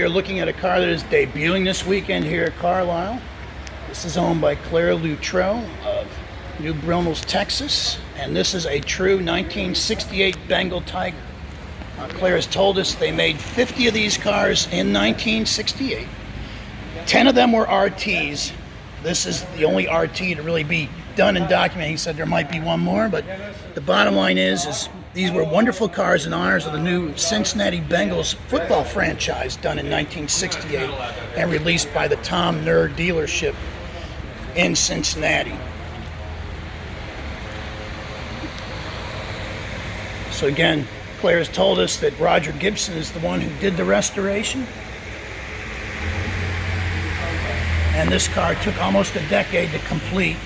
we are looking at a car that is debuting this weekend here at Carlisle. This is owned by Claire Luttrell of New Braunfels, Texas, and this is a true 1968 Bengal Tiger. Claire has told us they made 50 of these cars in 1968. 10 of them were RTs. This is the only RT to really be done and documented. He said there might be one more, but the bottom line is these were wonderful cars in honors of the new Cincinnati Bengals football franchise done in 1968 and released by the Tom Nerd dealership in Cincinnati. So again, Claire has told us that Roger Gibson is the one who did the restoration. And this car took almost a decade to complete.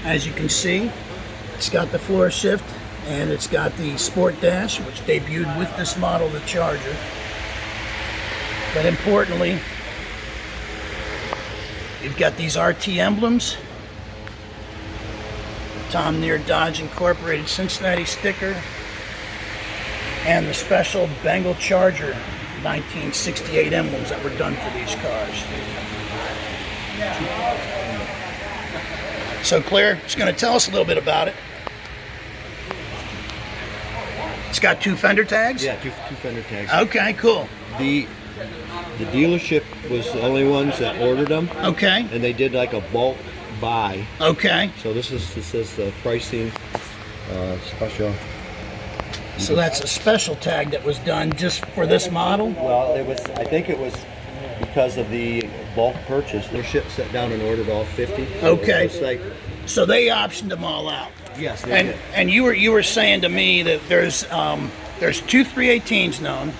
As you can see, it's got the floor shift and it's got the Sport Dash, which debuted with this model, the Charger. But importantly, you've got these RT emblems, the Tom Nerd Dodge Incorporated Cincinnati sticker, and the special Bengal Charger 1968 emblems that were done for these cars. So Claire is going to tell us a little bit about it. It's got 2 fender tags? Yeah, two fender tags. Okay, cool. The dealership was the only ones that ordered them. Okay. And they did like a bulk buy. Okay. So this is the pricing special. So that's a special tag that was done just for this model? Well, I think it was because of the bulk purchase. Their ship sat down and ordered all 50. Okay. So they optioned them all out. Yes, they did. And you were saying to me that there's 2 318s known.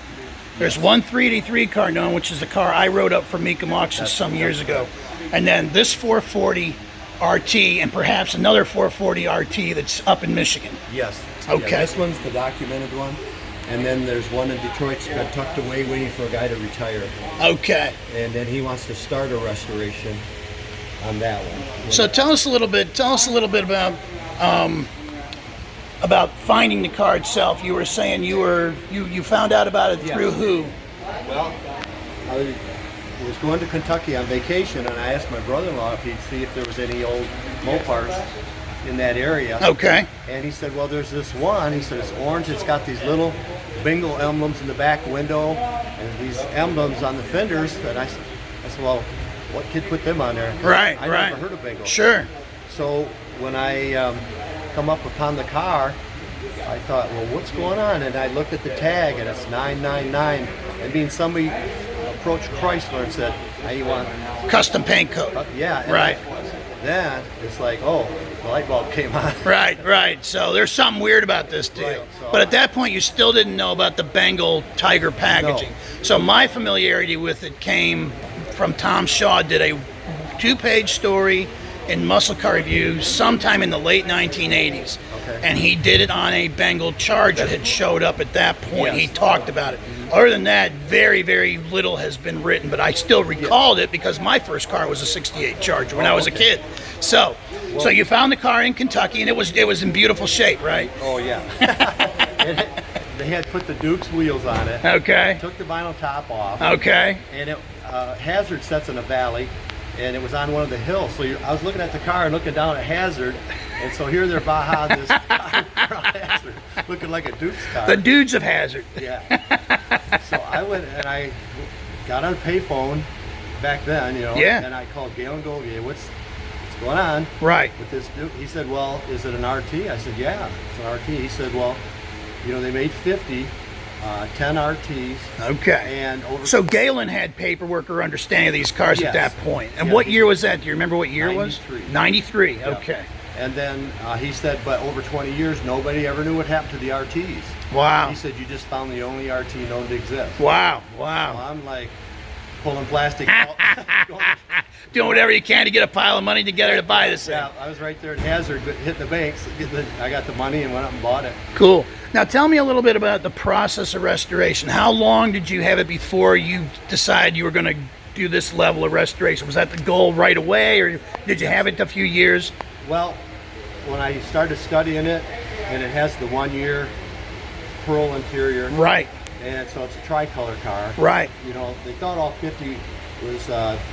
There's one 383 car known, which is the car I wrote up for Mecum Auctions some years ago. And then this 440 RT and perhaps another 440 RT that's up in Michigan. Yes. Okay. Yeah, this one's the documented one. And then there's one in Detroit that's got tucked away waiting for a guy to retire. Okay. And then he wants to start a restoration on that one. So tell us a little bit about finding the car itself. You were saying you found out about it through who? Well, I was going to Kentucky on vacation, and I asked my brother-in-law if he'd see if there was any old Mopars in that area. Okay. And he said, well, there's this one. He said, it's orange. It's got these little Bengal emblems in the back window and these emblems on the fenders. And I said, well, what kid put them on there? Right, I right. never heard of Bengal. Sure. So when I come up upon the car, I thought, well, what's going on? And I looked at the tag, and it's 999. I mean, somebody approached Chrysler and said, hey, you want custom paint code? Yeah. Right. Then it's like, oh, the light bulb came on. Right. So there's something weird about this deal. Right, so but at that point, you still didn't know about the Bengal Tiger packaging. No. So my familiarity with it came from Tom Shaw, did a 2-page story in Muscle Car Review sometime in the late 1980s. Okay. And he did it on a Bengal Charger that had showed up at that point. Yes. He talked about it. Other than that, very, very little has been written, but I still recalled it because my first car was a 68 Charger when I was a kid. So you found the car in Kentucky, and it was in beautiful shape, right? Oh, yeah. They had put the Duke's wheels on it. Okay. Took the vinyl top off. Okay. And it hazard sets in a valley, and it was on one of the hills. So I was looking at the car and looking down at hazard, and so here they're behind this car hazard, looking like a Duke's car. The dudes of Hazard. Yeah. So I went and I got on a payphone back then, Yeah. and I called Gale and go, yeah, what's going on Right. with this Duke? He said, well, is it an RT? I said, yeah, it's an RT. He said, well, they made 50, 10 RTs. Okay. And so Galen had paperwork or understanding of these cars at that point. And what year was that? Do you remember what year it was? 93. Yeah. Okay. And then he said, but over 20 years, nobody ever knew what happened to the RTs. Wow. He said, you just found the only RT known to exist. Wow. So I'm like pulling plastic out. Doing whatever you can to get a pile of money together to buy this thing. Yeah, I was right there at Hazard, hitting the banks. I got the money and went up and bought it. Cool. Now tell me a little bit about the process of restoration. How long did you have it before you decided you were going to do this level of restoration? Was that the goal right away, or did you have it a few years? Well, when I started studying it, and it has the 1-year pearl interior. Right. And so it's a tricolor car. Right. You know, they thought all 50 was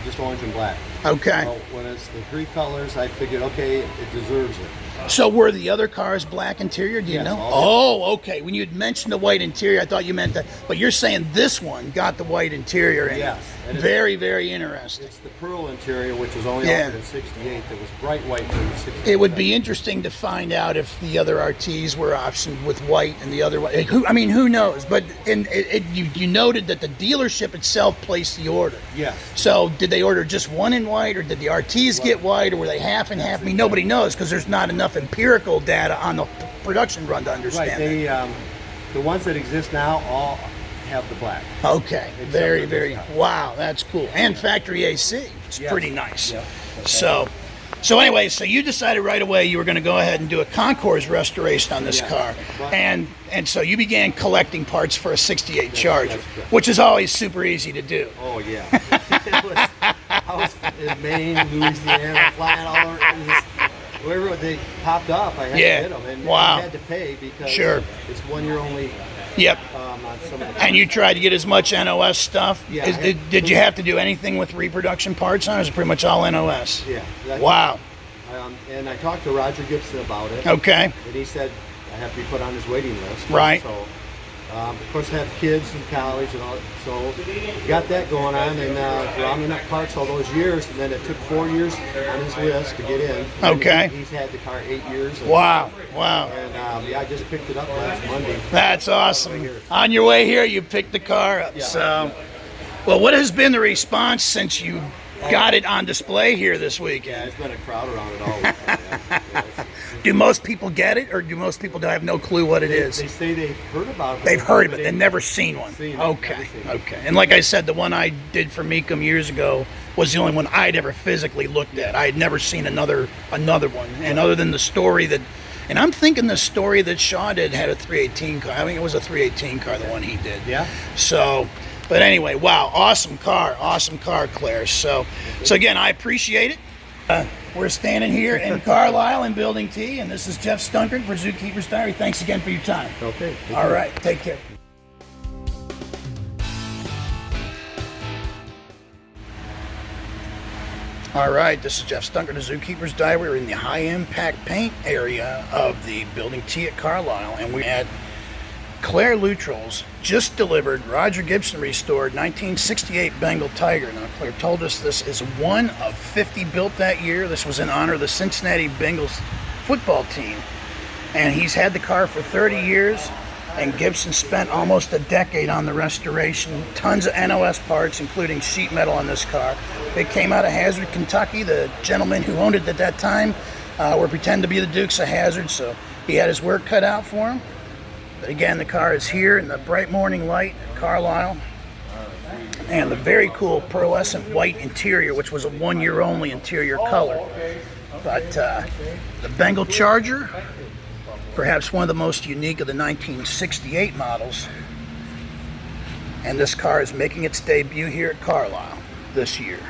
just orange and black. Okay. So when it's the 3 colors, I figured, okay, it deserves it. So were the other cars black interior? Do you Yes, know? all Oh, okay. When you had mentioned the white interior, I thought you meant that. But you're saying this one got the white interior in Yes. it. And Very, very interesting. It's the pearl interior, which was only Yeah. offered in '68. That was bright white for the '68. It would be interesting to find out if the other RTs were optioned with white and the other one. Who knows? But you noted that the dealership itself placed the order. Yes. So did they order just one in white, or did the RTs get white, or were they half and half? I mean, nobody knows because there's not enough empirical data on the production run to understand. Right. They, the ones that exist now all have the black. Okay, Except very, for very, this car. wow, that's cool. And factory AC, it's Yes. pretty nice. Yeah. So anyway, so you decided right away you were going to go ahead and do a concours restoration on this Yeah. car. But- And so you began collecting parts for a 68 Charger, that's correct. which is always super easy to do. Oh yeah. I was in Maine, Louisiana, flying all over. Wherever they popped up, I had Yeah. to hit them, and Wow. I had to pay because Sure. it's 1 year only Yep. on some of the. And you tried to get as much NOS stuff. Yeah, Did you have to do anything with reproduction parts on it? Or is it pretty much all NOS? Yeah. Wow. And I talked to Roger Gibson about it. Okay. And he said I have to be put on his waiting list. Right. So, of course, I have kids in college and all. So, got that going on, and rounding up parts all those years, and then it took 4 years on his list to get in. And Okay. He's had the car 8 years. And, Wow. And yeah, I just picked it up last Monday. That's awesome. On your way here, you picked the car up. Yeah. So, well, what has been the response since you got it on display here this Yeah, weekend? it's been a crowd around it all weekend. Yeah. Do most people get it, or do most people have no clue what it is? They say they've heard about it. They've heard of it. but They've never seen one. Seen it. Okay, Never seen it. okay. And like I said, the one I did for Meekum years ago was the only one I'd ever physically looked at. I had never seen another one. And other than the story that, and I'm thinking the story that Shaw did had a 318 car. I think it was a 318 car, the one he did. Yeah. So, but anyway, wow, awesome car, Claire. So again, I appreciate it. We're standing here in Carlisle in Building T, and this is Geoff Stunkard for Zookeeper's Diary. Thanks again for your time. Okay. All right, take care. All right, this is Geoff Stunkard of Zookeeper's Diary. We're in the high-impact paint area of the Building T at Carlisle, and we had Claire Luttrell's just delivered, Roger Gibson restored, 1968 Bengal Tiger. Now, Claire told us this is one of 50 built that year. This was in honor of the Cincinnati Bengals football team. And he's had the car for 30 years, and Gibson spent almost a decade on the restoration. Tons of NOS parts, including sheet metal on this car. It came out of Hazard, Kentucky. The gentleman who owned it at that time were pretending to be the Dukes of Hazard, so he had his work cut out for him. But again, the car is here in the bright morning light at Carlisle. And the very cool pearlescent white interior, which was a 1 year only interior color. But the Bengal Charger, perhaps one of the most unique of the 1968 models. And this car is making its debut here at Carlisle this year.